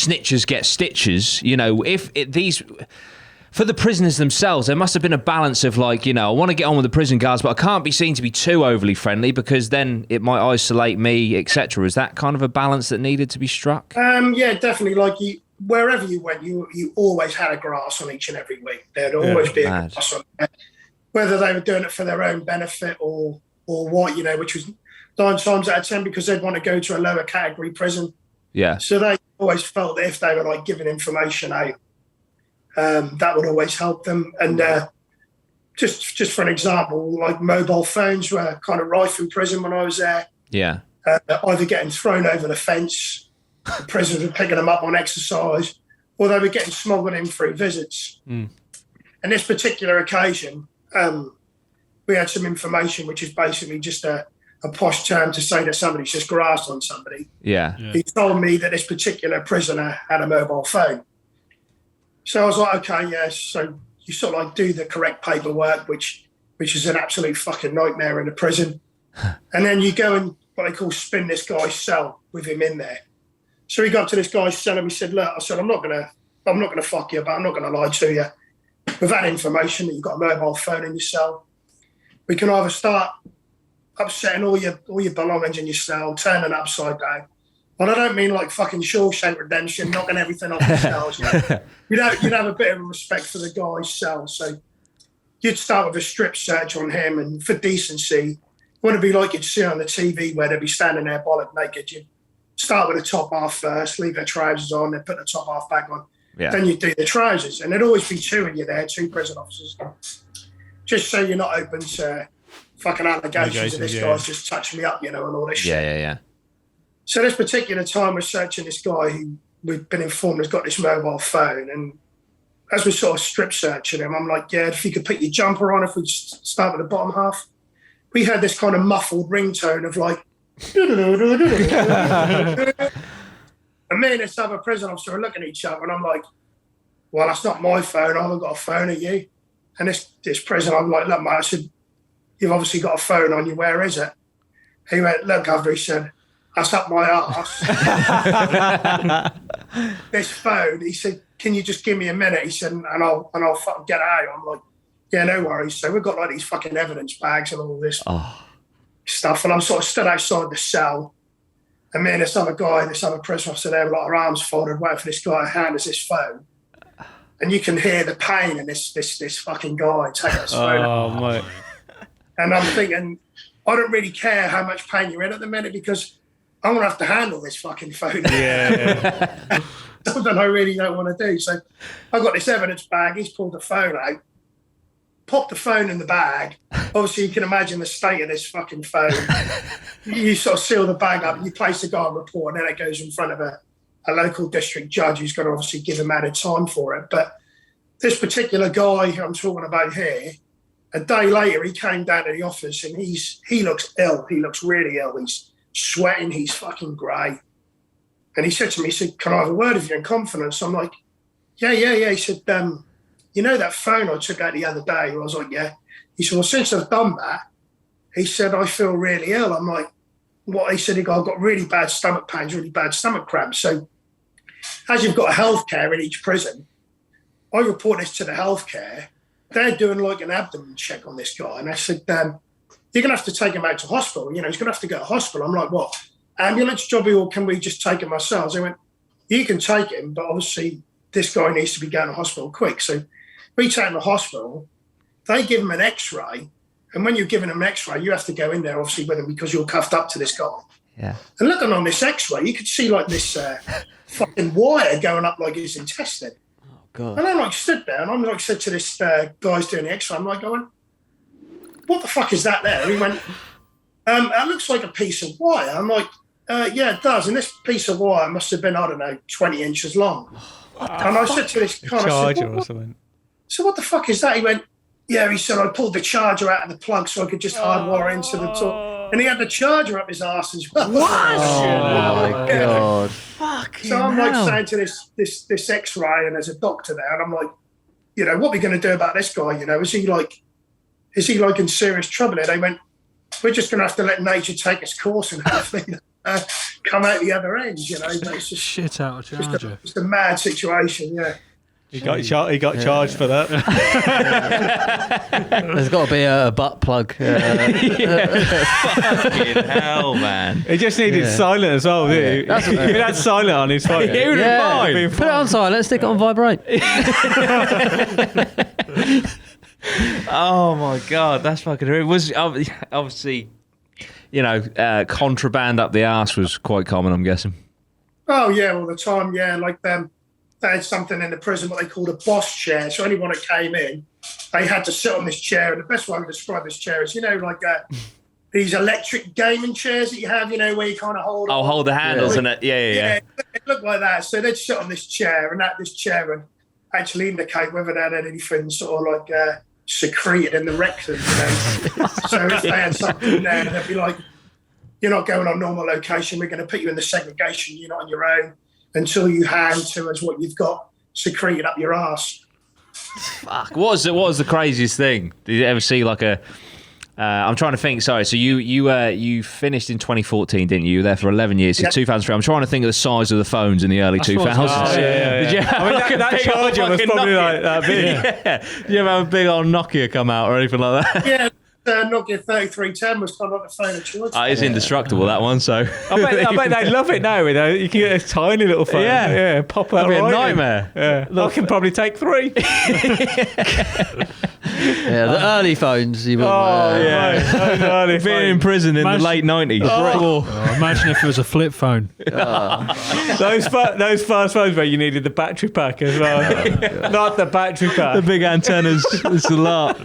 snitches get stitches. You know, for the prisoners themselves, there must have been a balance of like, you know, I want to get on with the prison guards, but I can't be seen to be too overly friendly because then it might isolate me, etc. Is that kind of a balance that needed to be struck? Yeah, definitely. Like wherever you went, you always had a grass on each and every week. There'd always be a grass on there, whether they were doing it for their own benefit or what, you know, which was 9 times out of 10 because they'd want to go to a lower category prison. Yeah. So they always felt that if they were like giving information out, that would always help them. And just for an example, like mobile phones were kind of rife in prison when I was there. Yeah. Either getting thrown over the fence, the prisoners were picking them up on exercise, or they were getting smuggled in through visits. And this particular occasion, we had some information which is basically just a posh term to say that somebody's just grassed on somebody. Yeah. He told me that this particular prisoner had a mobile phone. So I was like, okay, yes. So you sort of like do the correct paperwork, which is an absolute fucking nightmare in a prison. And then you go and what they call spin this guy's cell with him in there. So he got to this guy's cell and he said, look, I said, I'm not gonna fuck you, but I'm not gonna lie to you. With that information that you've got a mobile phone in your cell, we can either start upsetting all your belongings in your cell, turning it upside down. And I don't mean like fucking Shawshank Redemption, knocking everything off the cells. You'd have a bit of respect for the guy's cell. So you'd start with a strip search on him, and for decency, you want to be like you'd see on the TV where they'd be standing there bollock naked. You'd start with the top half first, leave their trousers on, then put the top half back on. Yeah. Then you'd do the trousers. And there'd always be 2 of you there, 2 prison officers. Just so you're not open to fucking allegations of this guy's just touched me up, you know, and all this shit. Yeah. So this particular time we're searching this guy who we've been informed has got this mobile phone, and as we're sort of strip searching him, I'm like, yeah, if you could put your jumper on, if we just start with the bottom half. We had this kind of muffled ringtone of like, and me and this other prison officer are looking at each other, and I'm like, well, that's not my phone. I haven't got a phone at you. And this prison, I'm like, look, mate, I said, you've obviously got a phone on you. Where is it? He went, look, Governor, he said, that's up my arse. This phone, he said, can you just give me a minute? He said, and I'll fucking get out. I'm like, yeah, no worries. So we've got like these fucking evidence bags and all this stuff. And I'm sort of stood outside the cell. And me and this other prison officer there with like our arms folded, waiting for this guy to hand us his phone. And you can hear the pain in this fucking guy taking his phone. Oh, mate. And I'm thinking, I don't really care how much pain you're in at the minute because I'm going to have to handle this fucking phone. Yeah. Something I really don't want to do. So I've got this evidence bag. He's pulled the phone out, popped the phone in the bag. Obviously, you can imagine the state of this fucking phone. You sort of seal the bag up, you place the guy on report, and then it goes in front of a local district judge who's going to obviously give him added time for it. But this particular guy who I'm talking about here, a day later, he came down to the office and he looks ill. He looks really ill. He's sweating. He's fucking grey. And he said to me, he said, can I have a word with you in confidence? I'm like, yeah. He said, you know that phone I took out the other day? I was like, yeah. He said, well, since I've done that, he said, I feel really ill. I'm like, what? He said, I've got really bad stomach pains, really bad stomach cramps. So as you've got a healthcare in each prison, I report this to the healthcare. They're doing like an abdomen check on this guy. And I said, you're going to have to take him out to hospital. You know, he's going to have to go to hospital. I'm like, what? Ambulance job, or can we just take him ourselves? They went, you can take him, but obviously this guy needs to be going to hospital quick. So we take him to hospital. They give him an x-ray. And when you're giving him an x-ray, you have to go in there, obviously, with him because you're cuffed up to this guy. Yeah. And looking on this x-ray, you could see like this fucking wire going up like his intestine. Oh, God. And I like stood there and I'm like said to this guy's doing the x-ray, I'm like going, what the fuck is that there? And he went, it looks like a piece of wire. I'm like, yeah, it does. And this piece of wire must have been, I don't know, 20 inches long. And I said to this guy, so what the fuck is that? He went, yeah, he said, I pulled the charger out of the plug so I could just hardwire into the top. And he had the charger up his arse as well. What? Oh, my God. Fucking so I'm like hell. saying to this x-ray, and there's a doctor there, and I'm like, you know, what are we going to do about this guy? You know, is he like in serious trouble? And they went, we're just going to have to let nature take its course and hopefully come out the other end, you know. But it's just Shit out of charger. it's a mad situation, yeah. He got charged for that. There's got to be a butt plug. Fucking hell, man. He just needed silent as well, didn't he? That's what- If he had silent on his phone. He would have been fine. Put it on silent, stick it on vibrate. Oh my god, that's fucking horrific. Was obviously, contraband up the arse was quite common, I'm guessing. Oh yeah, all the time, yeah. Like they had something in the prison what they called a boss chair. So anyone that came in, they had to sit on this chair. And the best way to describe this chair is, these electric gaming chairs that you have, where you kind of hold. Oh, hold the handles and it. Yeah. It looked like that. So they'd sit on this chair, and this chair would actually indicate whether they had anything sort of like secreted in the rectum. So if they had something there, they'd be like, "You're not going on normal location. We're going to put you in the segregation. You're not on your own until you hand to us what you've got secreted up your arse." Fuck. What was the craziest thing? Did you ever see like a? I'm trying to think. Sorry. So you finished in 2014, didn't you? You were there for 11 years. So 2003. I'm trying to think of the size of the phones in the early 2000s. Oh, yeah. Did you have that charger was probably like that big. Yeah. Did you ever have a big old Nokia come out or anything like that? Yeah. Nokia 3310 was kind of like the phone of choice. It's indestructible, that one. So I bet they'd love it now. You can get a tiny little phone. Yeah. Pop that That'd be a right nightmare. In. Yeah. I can probably take 3. Yeah, the early phones. You wouldn't, Being in prison in the late 90s. Imagine if it was a flip phone. Those first phones where you needed the battery pack as well. Not the battery pack. The big antennas. It's a lot.